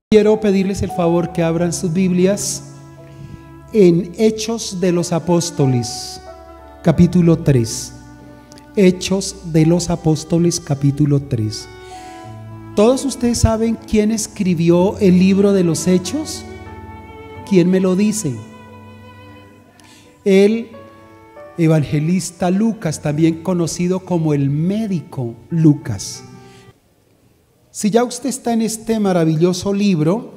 Quiero pedirles el favor que abran sus Biblias en Hechos de los Apóstoles, capítulo 3. Hechos de los Apóstoles, capítulo 3. ¿Todos ustedes saben quién escribió el libro de los Hechos? ¿Quién me lo dice? El evangelista Lucas, también conocido como el médico Lucas. Si ya usted está en este maravilloso libro,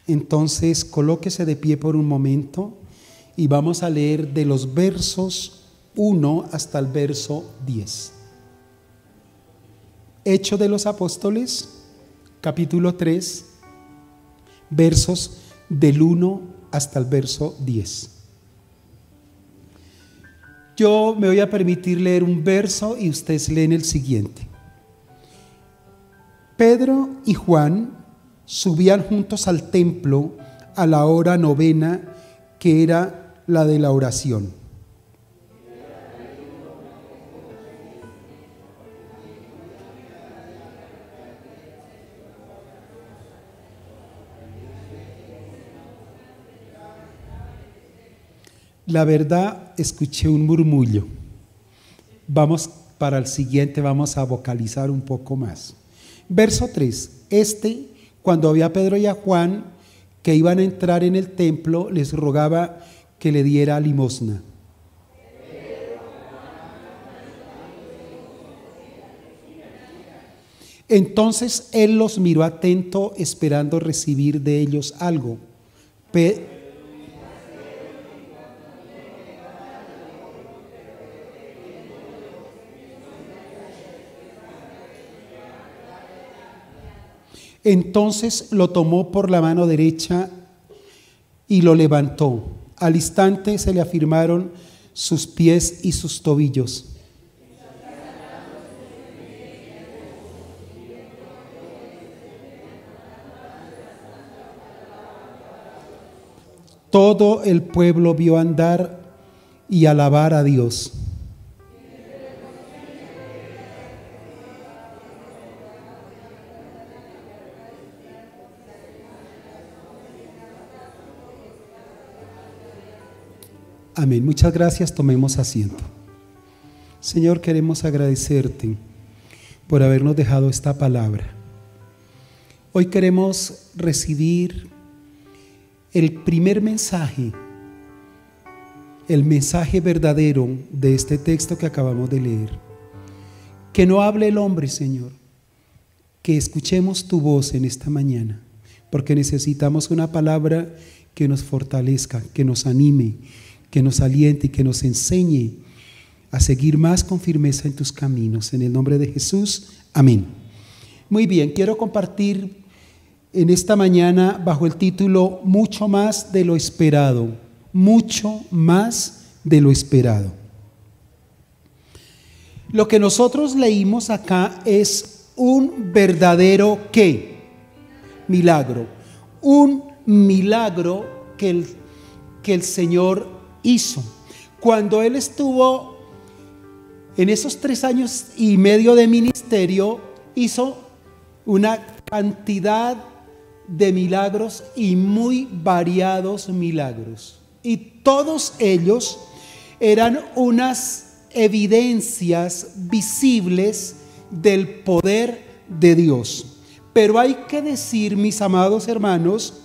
entonces colóquese de pie por un momento y vamos a leer de los versos 1 hasta el verso 10. Hechos de los Apóstoles, capítulo 3, versos del 1 hasta el verso 10. Yo me voy a permitir leer un verso y ustedes leen el siguiente. Pedro y Juan subían juntos al templo a la hora novena, que era la de la oración. La verdad, escuché un murmullo. Vamos para el siguiente, vamos a vocalizar un poco más. Verso 3. Cuando había a Pedro y a Juan que iban a entrar en el templo, les rogaba que le diera limosna. Entonces él los miró atento, esperando recibir de ellos algo. Entonces lo tomó por la mano derecha y lo levantó. Al instante se le afirmaron sus pies y sus tobillos. Todo el pueblo vio andar y alabar a Dios. Amén. Muchas gracias. Tomemos asiento. Señor, queremos agradecerte por habernos dejado esta palabra. Hoy queremos recibir el primer mensaje, el mensaje verdadero de este texto que acabamos de leer. Que no hable el hombre, Señor, que escuchemos tu voz en esta mañana, porque necesitamos una palabra que nos fortalezca, que nos anime, que nos aliente y que nos enseñe a seguir más con firmeza en tus caminos. En el nombre de Jesús, amén. Muy bien, quiero compartir en esta mañana bajo el título Mucho más de lo esperado. Mucho más de lo esperado. Lo que nosotros leímos acá es un verdadero ¿qué? Milagro. Un milagro que el Señor hizo. Cuando Él estuvo en esos 3 años y medio de ministerio, hizo una cantidad de milagros y muy variados milagros. Y todos ellos eran unas evidencias visibles del poder de Dios. Pero hay que decir, mis amados hermanos,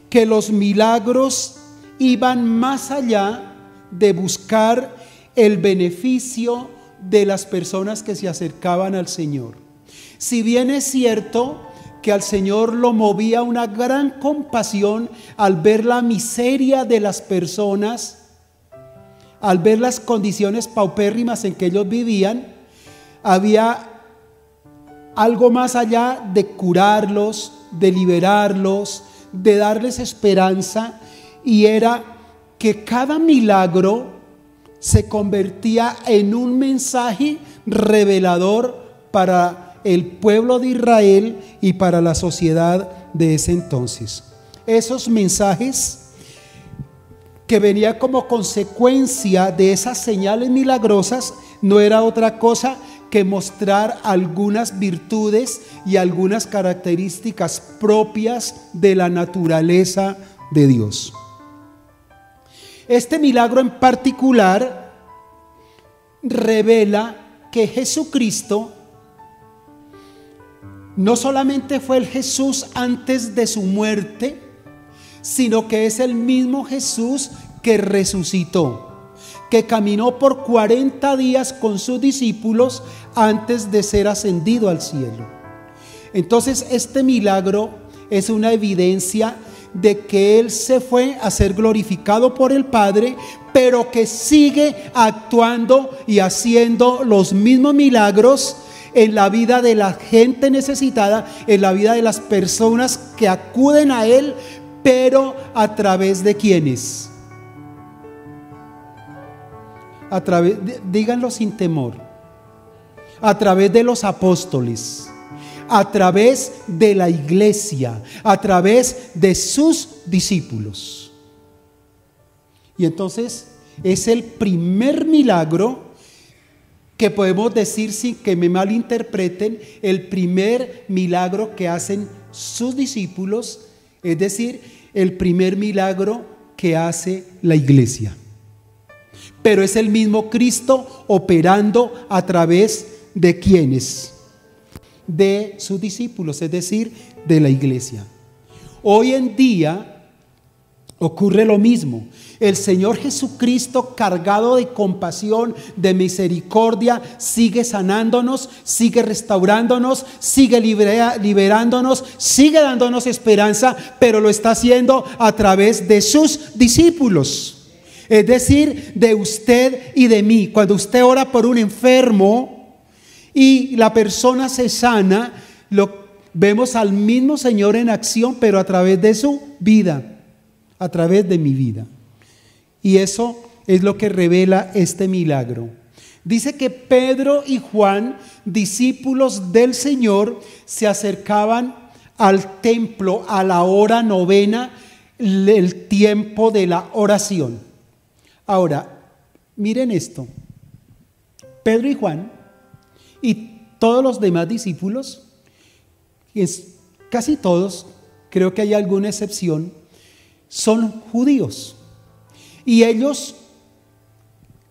que los milagros iban más allá de buscar el beneficio de las personas que se acercaban al Señor. Si bien es cierto que al Señor lo movía una gran compasión al ver la miseria de las personas, al ver las condiciones paupérrimas en que ellos vivían, había algo más allá de curarlos, de liberarlos, de darles esperanza. Y era que cada milagro se convertía en un mensaje revelador para el pueblo de Israel y para la sociedad de ese entonces. Esos mensajes que venían como consecuencia de esas señales milagrosas no era otra cosa que mostrar algunas virtudes y algunas características propias de la naturaleza de Dios. Este milagro en particular revela que Jesucristo no solamente fue el Jesús antes de su muerte, sino que es el mismo Jesús que resucitó, que caminó por 40 días con sus discípulos antes de ser ascendido al cielo. Entonces, este milagro es una evidencia de que Él se fue a ser glorificado por el Padre, pero que sigue actuando y haciendo los mismos milagros en la vida de la gente necesitada, en la vida de las personas que acuden a Él, pero a través de ¿quiénes? Díganlo sin temor, a través de los apóstoles, a través de la iglesia, a través de sus discípulos. Y entonces es el primer milagro que podemos decir, sin que me malinterpreten, el primer milagro que hacen sus discípulos, es decir, el primer milagro que hace la iglesia. Pero es el mismo Cristo operando a través de ¿quiénes? De sus discípulos, es decir, de la iglesia. Hoy en día ocurre lo mismo. El Señor Jesucristo, cargado de compasión, de misericordia, sigue sanándonos, sigue restaurándonos, sigue liberándonos, sigue dándonos esperanza, pero lo está haciendo a través de sus discípulos. Es decir, de usted y de mí. Cuando usted ora por un enfermo y la persona se sana, vemos al mismo Señor en acción, pero a través de su vida, a través de mi vida. Y eso es lo que revela este milagro. Dice que Pedro y Juan, discípulos del Señor, se acercaban al templo a la hora novena, el tiempo de la oración. Ahora, miren esto. Pedro y Juan y todos los demás discípulos, casi todos, creo que hay alguna excepción, son judíos. Y ellos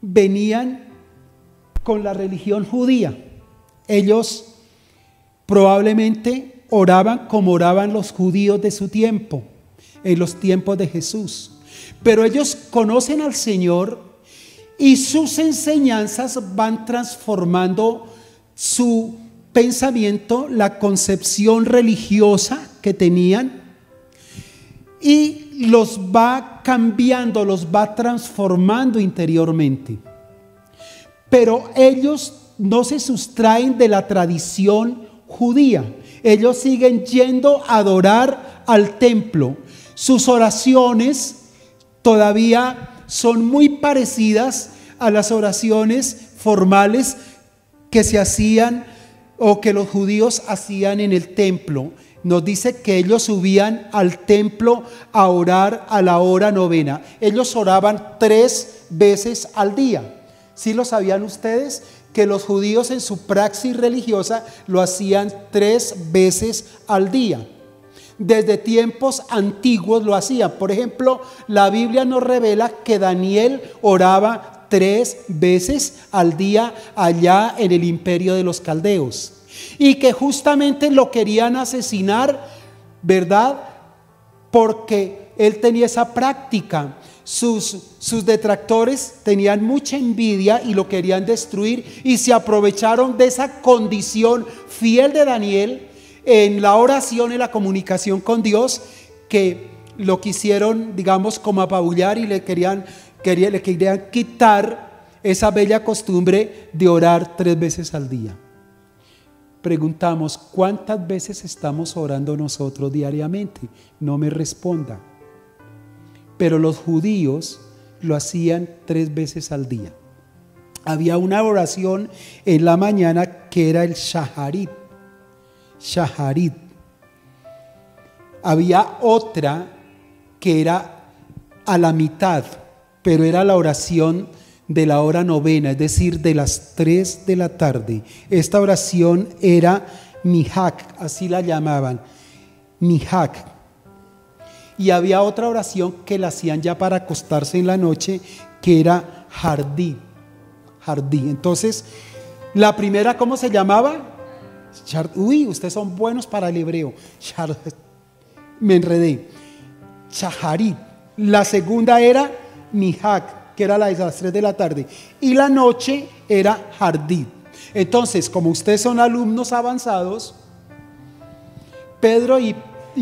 venían con la religión judía. Ellos probablemente oraban como oraban los judíos de su tiempo, en los tiempos de Jesús. Pero ellos conocen al Señor y sus enseñanzas van transformando su pensamiento, la concepción religiosa que tenían, y los va cambiando, los va transformando interiormente. Pero ellos no se sustraen de la tradición judía. Ellos siguen yendo a adorar al templo. Sus oraciones todavía son muy parecidas a las oraciones formales que se hacían o que los judíos hacían en el templo. Nos dice que ellos subían al templo a orar a la hora novena. Ellos oraban 3 veces al día. ¿Sí lo sabían ustedes? Que los judíos en su praxis religiosa lo hacían 3 veces al día. Desde tiempos antiguos lo hacían. Por ejemplo, la Biblia nos revela que Daniel oraba 3 veces al día allá en el imperio de los caldeos. Y que justamente lo querían asesinar, ¿verdad? Porque él tenía esa práctica. Sus detractores tenían mucha envidia y lo querían destruir, y se aprovecharon de esa condición fiel de Daniel en la oración, en la comunicación con Dios, que lo quisieron, digamos, como apabullar, y le querían quitar esa bella costumbre de orar 3 veces al día. Preguntamos, ¿cuántas veces estamos orando nosotros diariamente? No me responda. Pero los judíos lo hacían 3 veces al día. Había una oración en la mañana que era el Shaharit. Shaharit. Había otra que era a la mitad, pero era la oración de la hora novena, es decir, de las 3 de la tarde. Esta oración era Mihak, así la llamaban, Mihak. Y había otra oración que la hacían ya para acostarse en la noche, que era Jardí. Entonces, la primera, ¿cómo se llamaba? Uy, ustedes son buenos para el hebreo. Me enredé. Shaharit. La segunda era Mihak, que era la de las 3 de la tarde. Y la noche era Jardí. Entonces, como ustedes son alumnos avanzados, Pedro y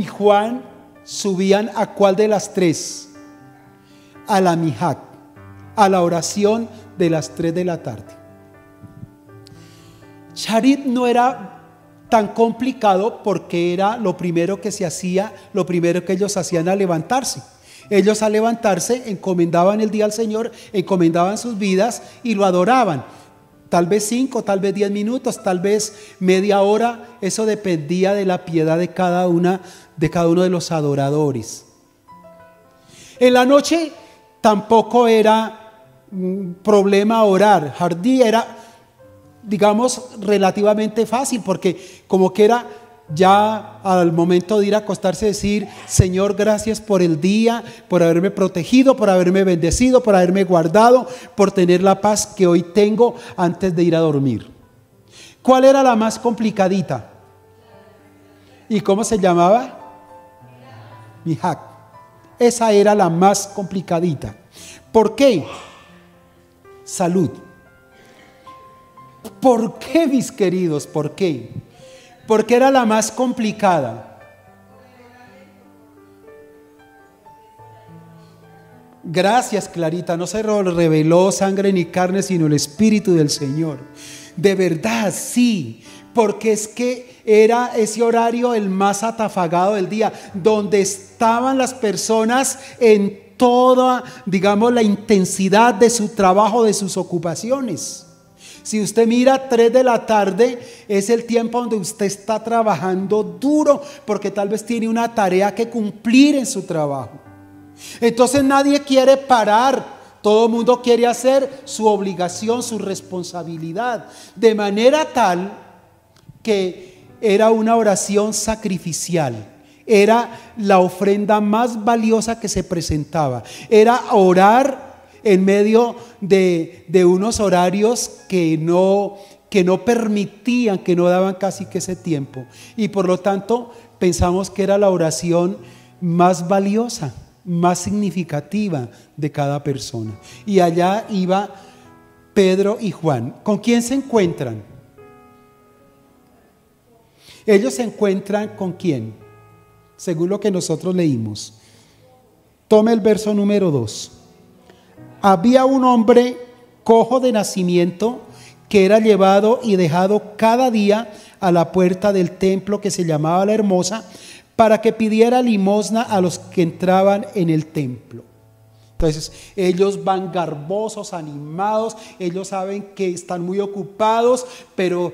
Juan subían ¿a cuál de las 3? A la Mihak, a la oración de las 3 de la tarde. Shaharit no era tan complicado porque era lo primero que se hacía, lo primero que ellos hacían al levantarse. Ellos al levantarse encomendaban el día al Señor, encomendaban sus vidas y lo adoraban. Tal vez 5, tal vez 10 minutos, tal vez media hora. Eso dependía de la piedad de cada uno de los adoradores. En la noche tampoco era problema orar. Jardí era, digamos, relativamente fácil, porque como que era ya al momento de ir a acostarse decir: Señor, gracias por el día, por haberme protegido, por haberme bendecido, por haberme guardado, por tener la paz que hoy tengo antes de ir a dormir. ¿Cuál era la más complicadita? ¿Y cómo se llamaba? Mihak. Esa era la más complicadita. ¿Por qué? Salud. ¿Por qué, mis queridos? ¿Por qué? Porque era la más complicada. Gracias, Clarita. No se reveló sangre ni carne, sino el Espíritu del Señor. De verdad, sí. Porque es que era ese horario el más atafagado del día, donde estaban las personas en toda, digamos, la intensidad de su trabajo, de sus ocupaciones. Si usted mira 3 de la tarde, es el tiempo donde usted está trabajando duro, porque tal vez tiene una tarea que cumplir en su trabajo. Entonces nadie quiere parar, todo el mundo quiere hacer su obligación, su responsabilidad, de manera tal que era una oración sacrificial. Era la ofrenda más valiosa que se presentaba. Era orar en medio de unos horarios que no permitían, que no daban casi que ese tiempo. Y por lo tanto pensamos que era la oración más valiosa, más significativa de cada persona. Y allá iba Pedro y Juan. ¿Con quién se encuentran? Ellos se encuentran ¿con quién? Según lo que nosotros leímos. Tome el verso número 2. Había un hombre cojo de nacimiento que era llevado y dejado cada día a la puerta del templo que se llamaba La Hermosa, para que pidiera limosna a los que entraban en el templo. Entonces ellos van garbosos, animados, ellos saben que están muy ocupados, pero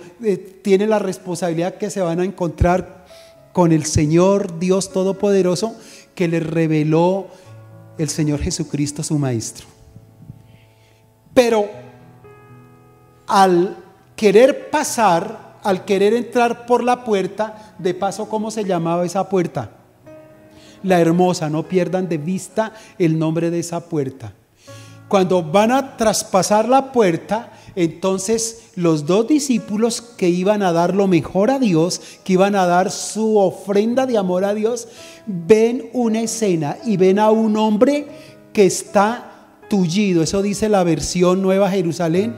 tienen la responsabilidad que se van a encontrar con el Señor Dios Todopoderoso, que les reveló el Señor Jesucristo, su Maestro. Pero al querer pasar, al querer entrar por la puerta, de paso, ¿cómo se llamaba esa puerta? La Hermosa. No pierdan de vista el nombre de esa puerta. Cuando van a traspasar la puerta, entonces los 2 discípulos que iban a dar lo mejor a Dios, que iban a dar su ofrenda de amor a Dios, ven una escena y ven a un hombre que está tullido. Eso dice la versión Nueva Jerusalén.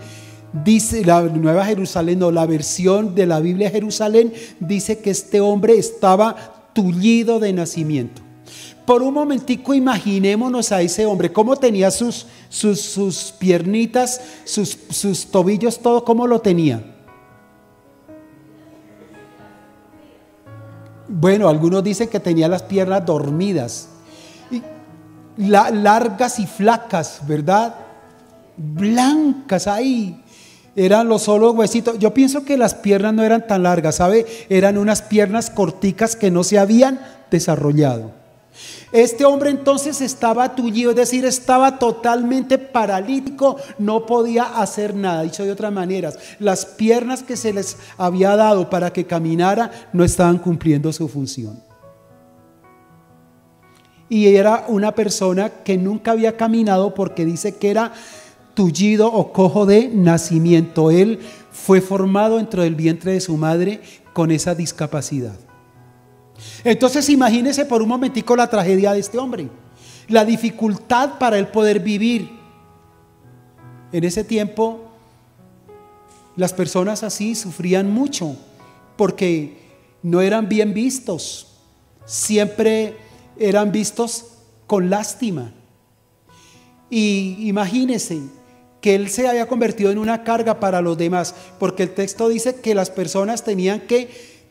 Dice la Nueva Jerusalén, no, la versión de la Biblia Jerusalén dice que este hombre estaba tullido de nacimiento. Por un momentico imaginémonos a ese hombre, cómo tenía sus piernitas, sus tobillos, todo, cómo lo tenía. Bueno, algunos dicen que tenía las piernas dormidas, largas y flacas, ¿verdad? Blancas ahí. Eran los solos huesitos. Yo pienso que las piernas no eran tan largas, ¿sabe? Eran unas piernas corticas que no se habían desarrollado. Este hombre entonces estaba tullido, es decir, estaba totalmente paralítico, no podía hacer nada. Dicho de otras maneras, las piernas que se les había dado para que caminara no estaban cumpliendo su función. Y era una persona que nunca había caminado porque dice que era tullido o cojo de nacimiento. Él fue formado dentro del vientre de su madre con esa discapacidad. Entonces imagínese por un momentico la tragedia de este hombre, la dificultad para él poder vivir. En ese tiempo las personas así sufrían mucho porque no eran bien vistos, siempre eran vistos con lástima. Y imagínese que él se haya convertido en una carga para los demás, porque el texto dice que las personas tenían que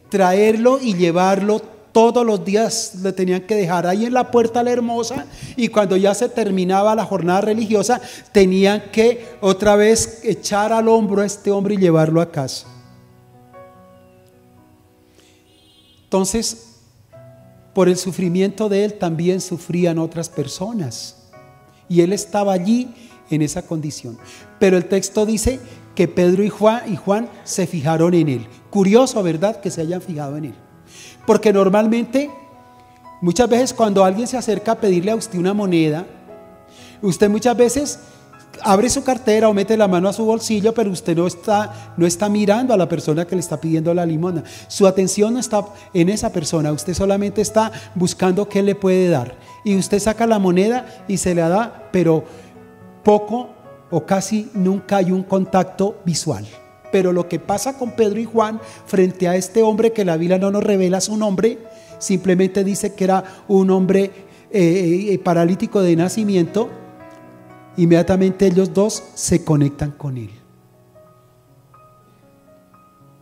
traerlo y llevarlo todos los días, le tenían que dejar ahí en la puerta la hermosa, y cuando ya se terminaba la jornada religiosa tenían que otra vez echar al hombro a este hombre y llevarlo a casa. Entonces, por el sufrimiento de él también sufrían otras personas, y él estaba allí en esa condición. Pero el texto dice que Pedro y Juan se fijaron en él. Curioso, ¿verdad?, que se hayan fijado en él. Porque normalmente, muchas veces cuando alguien se acerca a pedirle a usted una moneda, usted muchas veces abre su cartera o mete la mano a su bolsillo, pero usted no está mirando a la persona que le está pidiendo la limosna. Su atención no está en esa persona, usted solamente está buscando qué le puede dar. Y usted saca la moneda y se la da, pero poco o casi nunca hay un contacto visual. Pero lo que pasa con Pedro y Juan frente a este hombre, que la Biblia no nos revela su nombre, simplemente dice que era un hombre paralítico de nacimiento, inmediatamente ellos dos se conectan con él.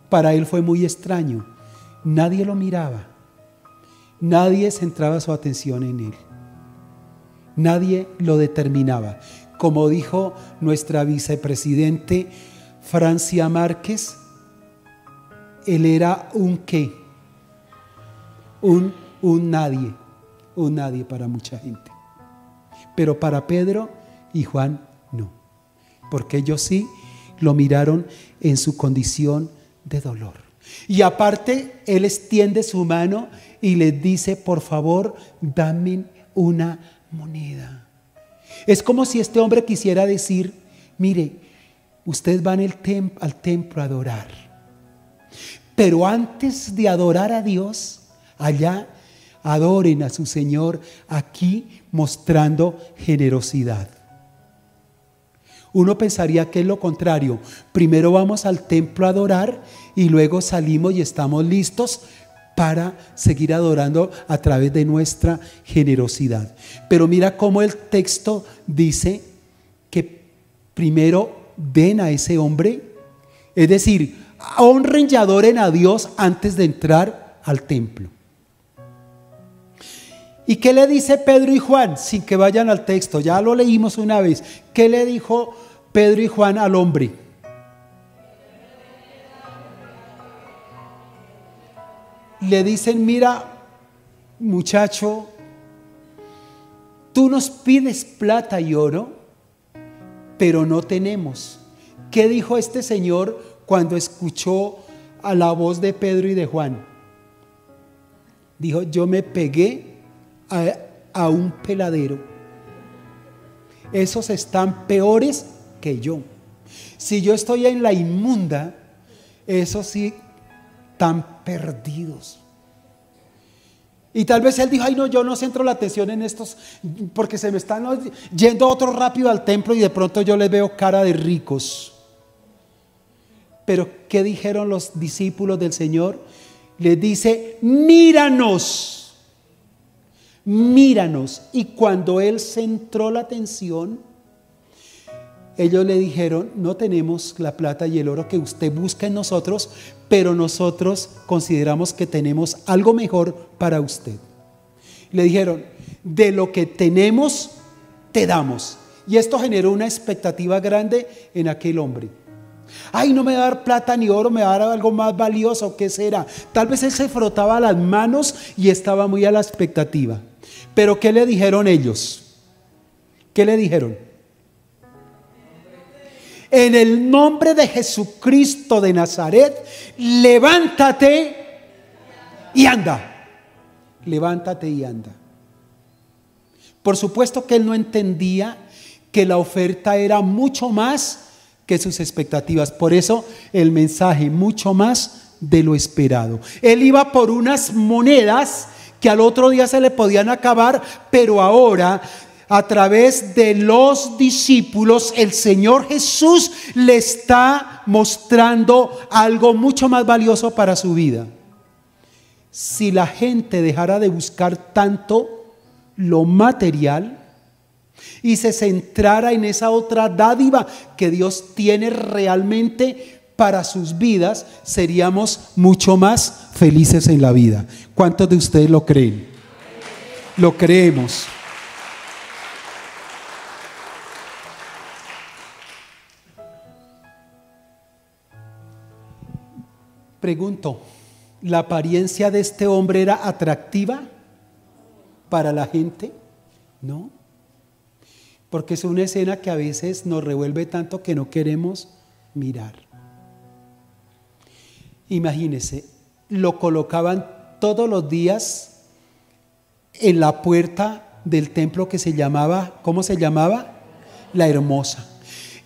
Para él fue muy extraño, nadie lo miraba, nadie centraba su atención en él, nadie lo determinaba. Como dijo nuestra vicepresidente Francia Márquez, él era un qué, un nadie para mucha gente. Pero para Pedro y Juan no, porque ellos sí lo miraron en su condición de dolor. Y aparte, él extiende su mano y les dice: por favor, dame una moneda. Es como si este hombre quisiera decir: mire, ustedes van al templo a adorar, pero antes de adorar a Dios, allá adoren a su Señor aquí, mostrando generosidad. Uno pensaría que es lo contrario: primero vamos al templo a adorar y luego salimos y estamos listos para seguir adorando a través de nuestra generosidad. Pero mira cómo el texto dice que primero ven a ese hombre, es decir, honren y adoren a Dios antes de entrar al templo. ¿Y qué le dice Pedro y Juan? Sin que vayan al texto, ya lo leímos una vez. ¿Qué le dijo Pedro y Juan al hombre? Le dicen: mira, muchacho, tú nos pides plata y oro, pero no tenemos. ¿Qué dijo este señor cuando escuchó a la voz de Pedro y de Juan? Dijo: yo me pegué a un peladero. Esos están peores que yo. Si yo estoy en la inmunda, esos sí están perdidos. Y tal vez él dijo: ay no, yo no centro la atención en estos, porque se me están yendo otros rápido al templo y de pronto yo les veo cara de ricos. Pero ¿qué dijeron los discípulos del Señor? Les dice: míranos, míranos. Y cuando él centró la atención, ellos le dijeron: no tenemos la plata y el oro que usted busca en nosotros, pero nosotros consideramos que tenemos algo mejor para usted. Le dijeron: de lo que tenemos te damos. Y esto generó una expectativa grande en aquel hombre. Ay, no me va a dar plata ni oro, me va a dar algo más valioso. ¿Qué será? Tal vez él se frotaba las manos y estaba muy a la expectativa. Pero ¿qué le dijeron ellos? ¿Qué le dijeron? En el nombre de Jesucristo de Nazaret, levántate y anda. Levántate y anda. Por supuesto que él no entendía que la oferta era mucho más que sus expectativas. Por eso el mensaje, mucho más de lo esperado. Él iba por unas monedas que al otro día se le podían acabar, pero ahora, a través de los discípulos, el Señor Jesús le está mostrando algo mucho más valioso para su vida. Si la gente dejara de buscar tanto lo material y se centrara en esa otra dádiva que Dios tiene realmente para sus vidas, seríamos mucho más felices en la vida. ¿Cuántos de ustedes lo creen? Lo creemos. Pregunto, ¿la apariencia de este hombre era atractiva para la gente? No, porque es una escena que a veces nos revuelve tanto que no queremos mirar. Imagínense, lo colocaban todos los días en la puerta del templo que se llamaba, ¿cómo se llamaba? La Hermosa.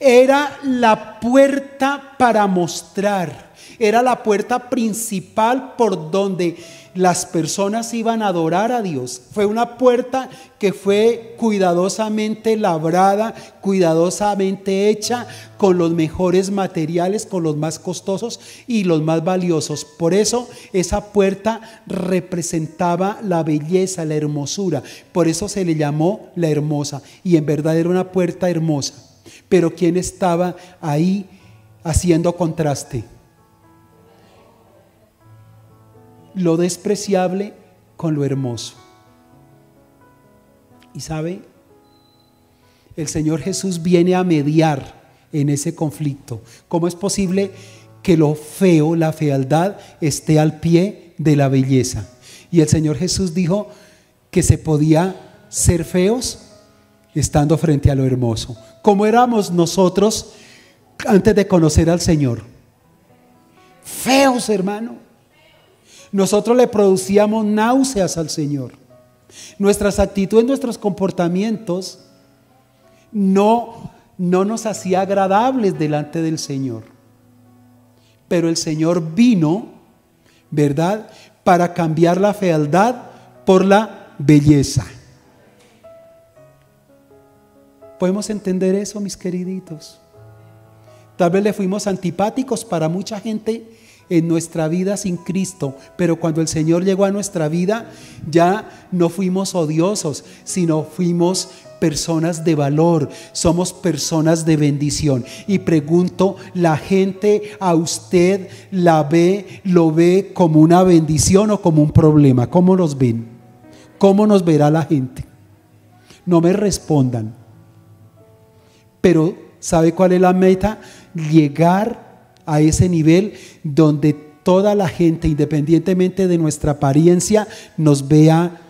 Era la puerta para mostrar, era la puerta principal por donde las personas iban a adorar a Dios. Fue una puerta que fue cuidadosamente labrada, cuidadosamente hecha, con los mejores materiales, con los más costosos y los más valiosos. Por eso esa puerta representaba la belleza, la hermosura. Por eso se le llamó la Hermosa. Y en verdad era una puerta hermosa. Pero ¿quién estaba ahí haciendo contraste? Lo despreciable con lo hermoso. Y sabe, el Señor Jesús viene a mediar en ese conflicto. ¿Cómo es posible que lo feo, la fealdad, esté al pie de la belleza? Y el Señor Jesús dijo que se podía ser feos estando frente a lo hermoso. ¿Cómo éramos nosotros antes de conocer al Señor? Feos, hermano. Nosotros le producíamos náuseas al Señor. Nuestras actitudes, nuestros comportamientos no nos hacía agradables delante del Señor. Pero el Señor vino, ¿verdad?, para cambiar la fealdad por la belleza. ¿Podemos entender eso, mis queriditos? Tal vez le fuimos antipáticos para mucha gente en nuestra vida sin Cristo, pero cuando el Señor llegó a nuestra vida, ya no fuimos odiosos, sino fuimos personas de valor, somos personas de bendición. Y pregunto, ¿la gente a usted lo ve como una bendición o como un problema? ¿Cómo los ven? ¿Cómo nos verá la gente? No me respondan. Pero ¿sabe cuál es la meta? Llegar a ese nivel donde toda la gente, independientemente de nuestra apariencia, nos vea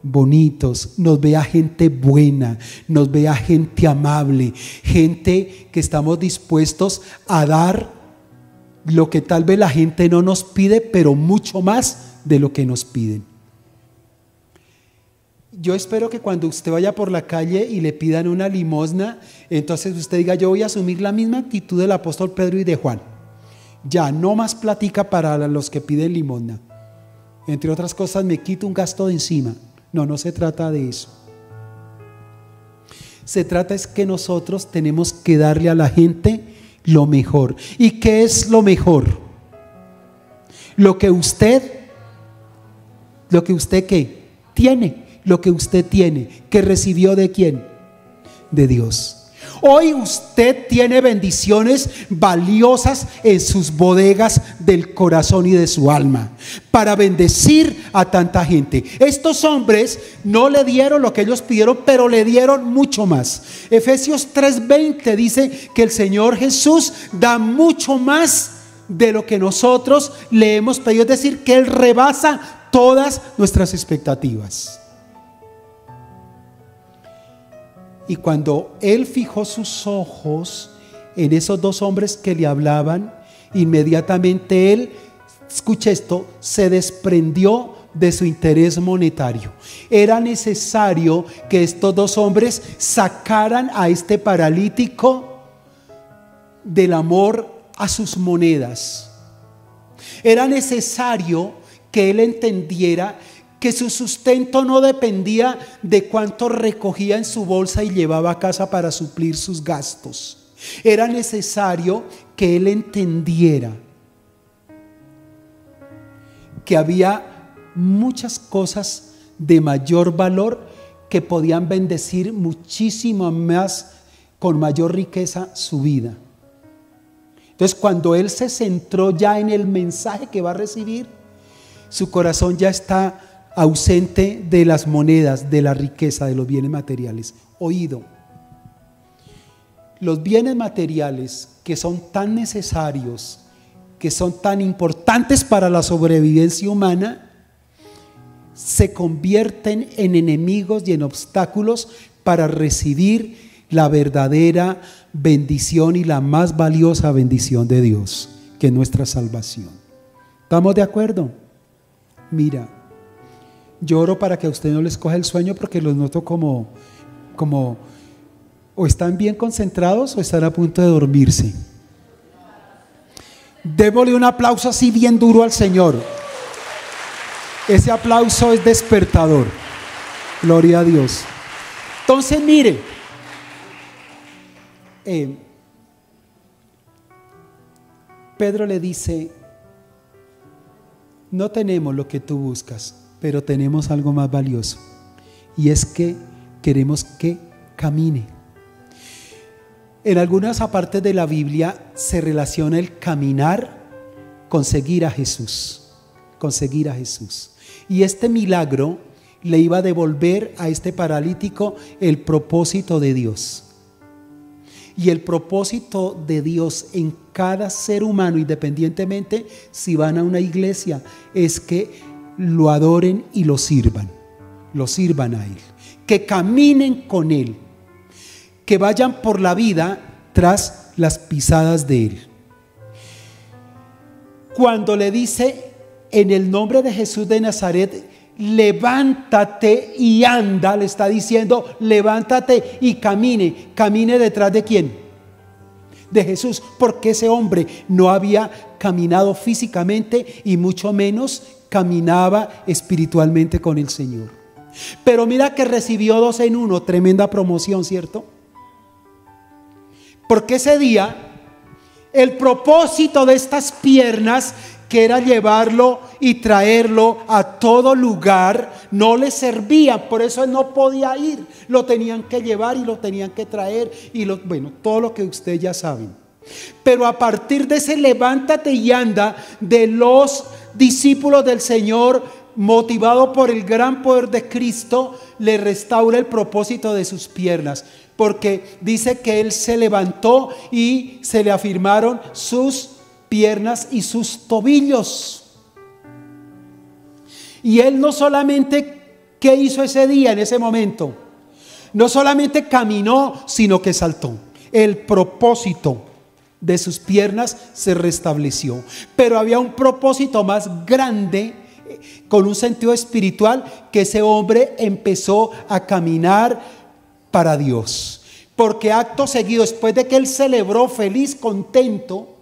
bonitos, nos vea gente buena, nos vea gente amable, gente que estamos dispuestos a dar lo que tal vez la gente no nos pide, pero mucho más de lo que nos piden. Yo espero que cuando usted vaya por la calle y le pidan una limosna, entonces usted diga: yo voy a asumir la misma actitud del apóstol Pedro y de Juan. Ya, no más platica para los que piden limosna. Entre otras cosas, me quito un gasto de encima. No se trata de eso. Se trata es que nosotros tenemos que darle a la gente lo mejor. ¿Y qué es lo mejor? Lo que usted ¿qué? Tiene. Lo que usted tiene, que recibió ¿de quién? De Dios. Hoy usted tiene bendiciones valiosas en sus bodegas del corazón y de su alma para bendecir a tanta gente. Estos hombres no le dieron lo que ellos pidieron, pero le dieron mucho más. Efesios 3:20 dice que el Señor Jesús da mucho más de lo que nosotros le hemos pedido, es decir, que Él rebasa todas nuestras expectativas. Y cuando él fijó sus ojos en esos dos hombres que le hablaban, inmediatamente él, escuche esto, se desprendió de su interés monetario. Era necesario que estos dos hombres sacaran a este paralítico del amor a sus monedas. Era necesario que él entendiera que su sustento no dependía de cuánto recogía en su bolsa y llevaba a casa para suplir sus gastos. Era necesario que él entendiera que había muchas cosas de mayor valor que podían bendecir muchísimo más, con mayor riqueza, su vida. Entonces, cuando él se centró ya en el mensaje que va a recibir, su corazón ya está ausente de las monedas, de la riqueza, de los bienes materiales. Oído, los bienes materiales que son tan necesarios, que son tan importantes para la sobrevivencia humana, se convierten en enemigos y en obstáculos para recibir la verdadera bendición y la más valiosa bendición de Dios, que es nuestra salvación. ¿Estamos de acuerdo? Mira, yo oro para que a usted no les coja el sueño, porque los noto como o están bien concentrados o están a punto de dormirse. Démosle un aplauso así bien duro al Señor. Ese aplauso es despertador. Gloria a Dios. Entonces, mire, Pedro le dice: no tenemos lo que tú buscas, pero tenemos algo más valioso, y es que queremos que camine. En algunas partes de la Biblia se relaciona el caminar con seguir a Jesús, con seguir a Jesús. Y este milagro le iba a devolver a este paralítico el propósito de Dios. Y el propósito de Dios en cada ser humano, independientemente si van a una iglesia, es que lo adoren y lo sirvan a Él, que caminen con Él, que vayan por la vida tras las pisadas de Él. Cuando le dice en el nombre de Jesús de Nazaret, levántate y anda, le está diciendo: levántate y camine. ¿Camine detrás de quién? De Jesús, porque ese hombre no había caminado físicamente y mucho menos caminaba espiritualmente con el Señor. Pero mira que recibió 2 en 1, tremenda promoción, ¿cierto? Porque ese día el propósito de estas piernas, que era llevarlo y traerlo a todo lugar, no le servía. Por eso él no podía ir, lo tenían que llevar y lo tenían que traer y bueno, todo lo que ustedes ya saben. Pero a partir de ese levántate y anda de los discípulos del Señor, motivado por el gran poder de Cristo, le restaura el propósito de sus piernas, porque dice que él se levantó y se le afirmaron sus piernas y sus tobillos. Y él no solamente, ¿qué hizo ese día, en ese momento? No solamente caminó, sino que saltó. El propósito de sus piernas se restableció. Pero había un propósito más grande, con un sentido espiritual, que ese hombre empezó a caminar para Dios. Porque acto seguido, después de que él celebró feliz, contento,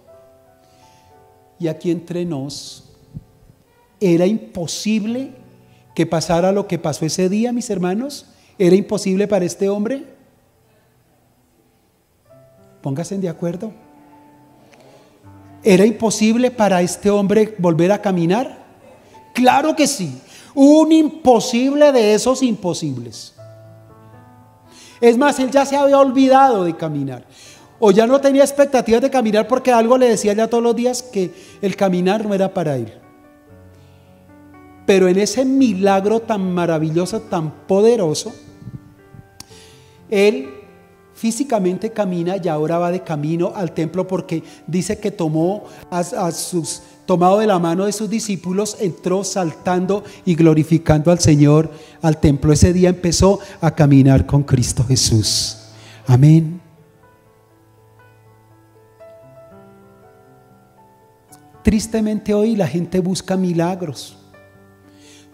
y aquí entre nos, era imposible que pasara lo que pasó ese día, mis hermanos. Era imposible para este hombre. Pónganse de acuerdo. ¿Era imposible para este hombre volver a caminar? Claro que sí. Un imposible de esos imposibles. Es más, él ya se había olvidado de caminar, o ya no tenía expectativas de caminar, porque algo le decía ya todos los días que el caminar no era para él. Pero en ese milagro tan maravilloso, tan poderoso, él físicamente camina y ahora va de camino al templo, porque dice que tomó a sus tomado de la mano de sus discípulos, entró saltando y glorificando al Señor al templo. Ese día empezó a caminar con Cristo Jesús. Amén. Tristemente hoy la gente busca milagros.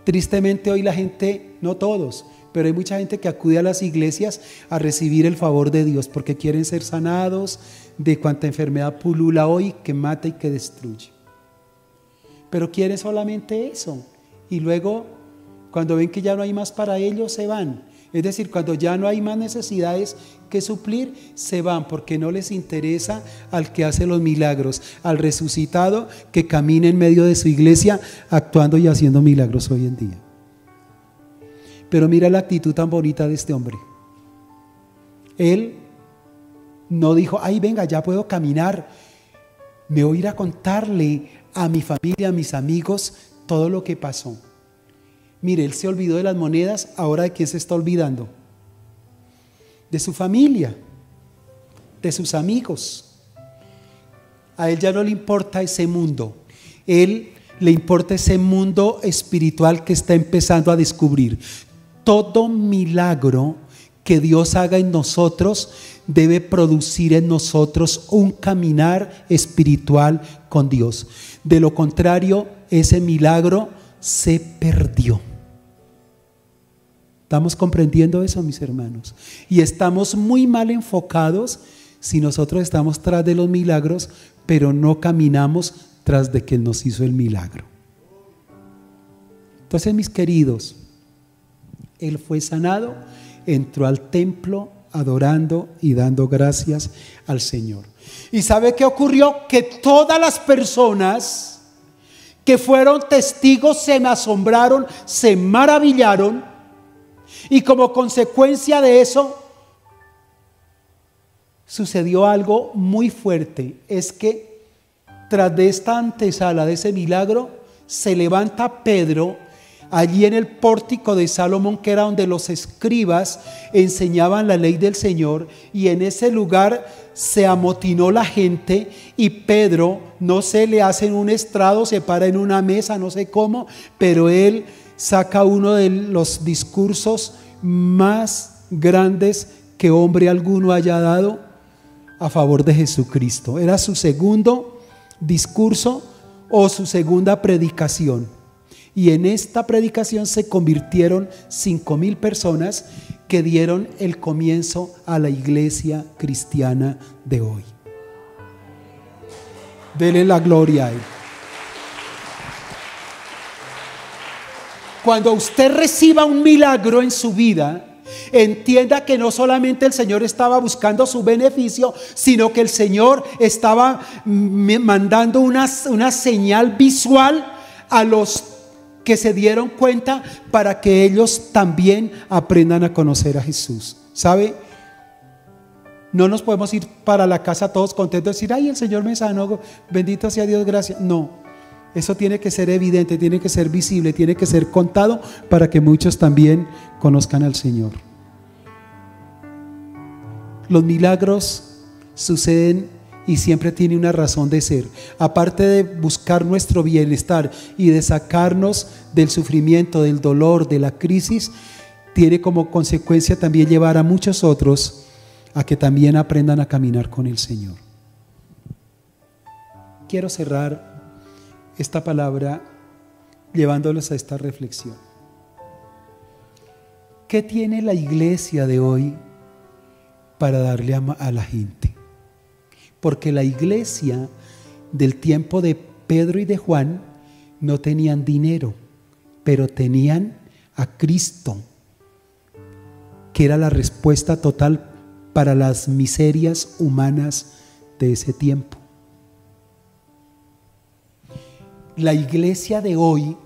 Tristemente hoy la gente, no todos, pero hay mucha gente que acude a las iglesias a recibir el favor de Dios porque quieren ser sanados de cuanta enfermedad pulula hoy, que mata y que destruye. Pero quieren solamente eso, y luego cuando ven que ya no hay más para ellos, se van. Es decir, cuando ya no hay más necesidades que suplir, se van, porque no les interesa al que hace los milagros, al resucitado que camina en medio de su iglesia actuando y haciendo milagros hoy en día. Pero mira la actitud tan bonita de este hombre. Él no dijo: ay, venga, ya puedo caminar, me voy a ir a contarle a mi familia, a mis amigos, todo lo que pasó. Mire, él se olvidó de las monedas. Ahora, ¿de quién se está olvidando? De su familia, de sus amigos. A él ya no le importa ese mundo. Él le importa ese mundo espiritual que está empezando a descubrir. Todo milagro que Dios haga en nosotros debe producir en nosotros un caminar espiritual con Dios. De lo contrario, ese milagro se perdió. ¿Estamos comprendiendo eso, mis hermanos? Y estamos muy mal enfocados si nosotros estamos tras de los milagros, pero no caminamos tras de que Él nos hizo el milagro. Entonces, mis queridos, él fue sanado, entró al templo adorando y dando gracias al Señor. ¿Y sabe qué ocurrió? Que todas las personas que fueron testigos se me asombraron, se maravillaron, y como consecuencia de eso sucedió algo muy fuerte. Es que tras de esta antesala de ese milagro se levanta Pedro allí en el pórtico de Salomón, que era donde los escribas enseñaban la ley del Señor, y en ese lugar se amotinó la gente, y Pedro, no sé, le hacen un estrado, se para en una mesa, no sé cómo, pero él saca uno de los discursos más grandes que hombre alguno haya dado a favor de Jesucristo. Era su segundo discurso o su segunda predicación. Y en esta predicación se convirtieron 5,000 personas que dieron el comienzo a la iglesia cristiana de hoy. Dele la gloria a Él. Cuando usted reciba un milagro en su vida, entienda que no solamente el Señor estaba buscando su beneficio, sino que el Señor estaba mandando una señal visual a los que se dieron cuenta, para que ellos también aprendan a conocer a Jesús. ¿Sabe? No nos podemos ir para la casa todos contentos y decir: ay, el Señor me sanó, bendito sea Dios, gracias. No. Eso tiene que ser evidente, tiene que ser visible, tiene que ser contado para que muchos también conozcan al Señor. Los milagros suceden y siempre tiene una razón de ser. Aparte de buscar nuestro bienestar y de sacarnos del sufrimiento, del dolor, de la crisis, tiene como consecuencia también llevar a muchos otros a que también aprendan a caminar con el Señor. Quiero cerrar esta palabra llevándolos a esta reflexión. ¿Qué tiene la iglesia de hoy para darle a la gente? Porque la iglesia del tiempo de Pedro y de Juan no tenían dinero, pero tenían a Cristo, que era la respuesta total para las miserias humanas de ese tiempo. La iglesia de hoy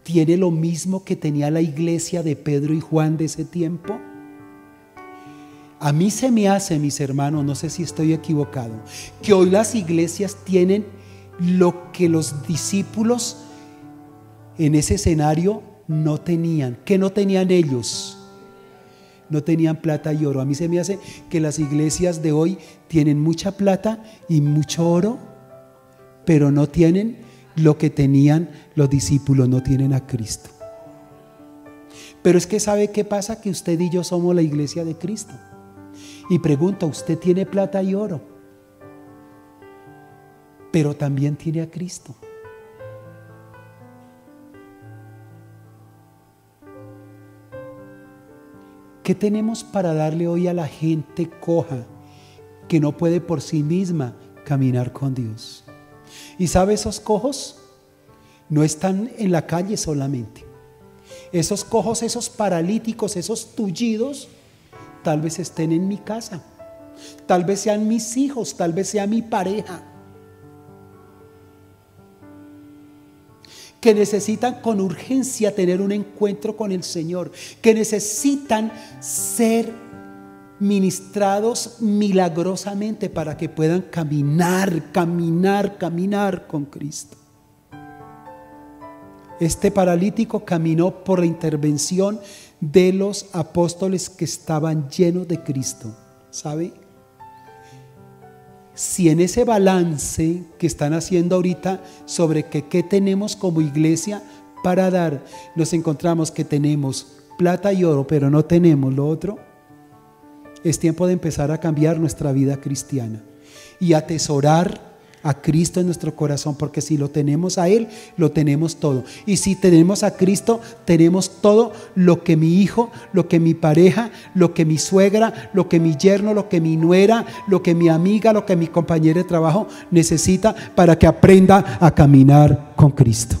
tiene lo mismo que tenía la iglesia de Pedro y Juan de ese tiempo. A mí se me hace, mis hermanos, no sé si estoy equivocado, que hoy las iglesias tienen lo que los discípulos en ese escenario no tenían. ¿Qué no tenían ellos? No tenían plata y oro. A mí se me hace que las iglesias de hoy tienen mucha plata y mucho oro, pero no tienen lo que tenían los discípulos, no tienen a Cristo. Pero es que ¿sabe qué pasa? Que usted y yo somos la iglesia de Cristo. Y pregunta, ¿usted tiene plata y oro? Pero también tiene a Cristo. ¿Qué tenemos para darle hoy a la gente coja que no puede por sí misma caminar con Dios? Y ¿sabe? Esos cojos no están en la calle solamente. Esos cojos, esos paralíticos, esos tullidos, tal vez estén en mi casa, tal vez sean mis hijos, tal vez sea mi pareja, que necesitan con urgencia tener un encuentro con el Señor, que necesitan ser ministrados milagrosamente para que puedan caminar con Cristo. Este paralítico caminó por la intervención de los apóstoles que estaban llenos de Cristo. ¿Sabe? Si en ese balance que están haciendo ahorita sobre qué tenemos como iglesia para dar, nos encontramos que tenemos plata y oro, pero no tenemos lo otro, es tiempo de empezar a cambiar nuestra vida cristiana y atesorar a Cristo en nuestro corazón, porque si lo tenemos a Él, lo tenemos todo. Y si tenemos a Cristo, tenemos todo lo que mi hijo, lo que mi pareja, lo que mi suegra, lo que mi yerno, lo que mi nuera, lo que mi amiga, lo que mi compañera de trabajo necesita para que aprenda a caminar con Cristo.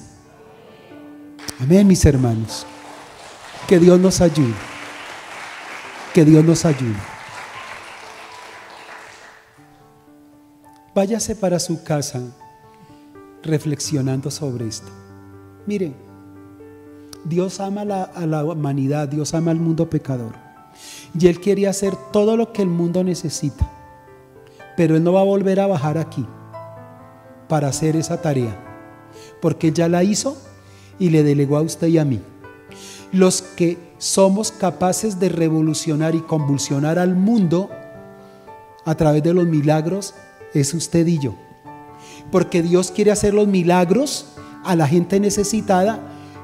Amén, mis hermanos. Que Dios nos ayude. Que Dios nos ayude. Váyase para su casa reflexionando sobre esto. Miren, Dios ama a la humanidad, Dios ama al mundo pecador. Y Él quiere hacer todo lo que el mundo necesita. Pero Él no va a volver a bajar aquí para hacer esa tarea, porque Él ya la hizo y le delegó a usted y a mí. Los que somos capaces de revolucionar y convulsionar al mundo a través de los milagros es usted y yo, porque Dios quiere hacer los milagros a la gente necesitada,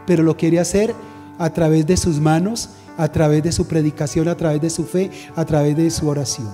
pero lo quiere hacer a través de sus manos, a través de su predicación, a través de su fe, a través de su oración.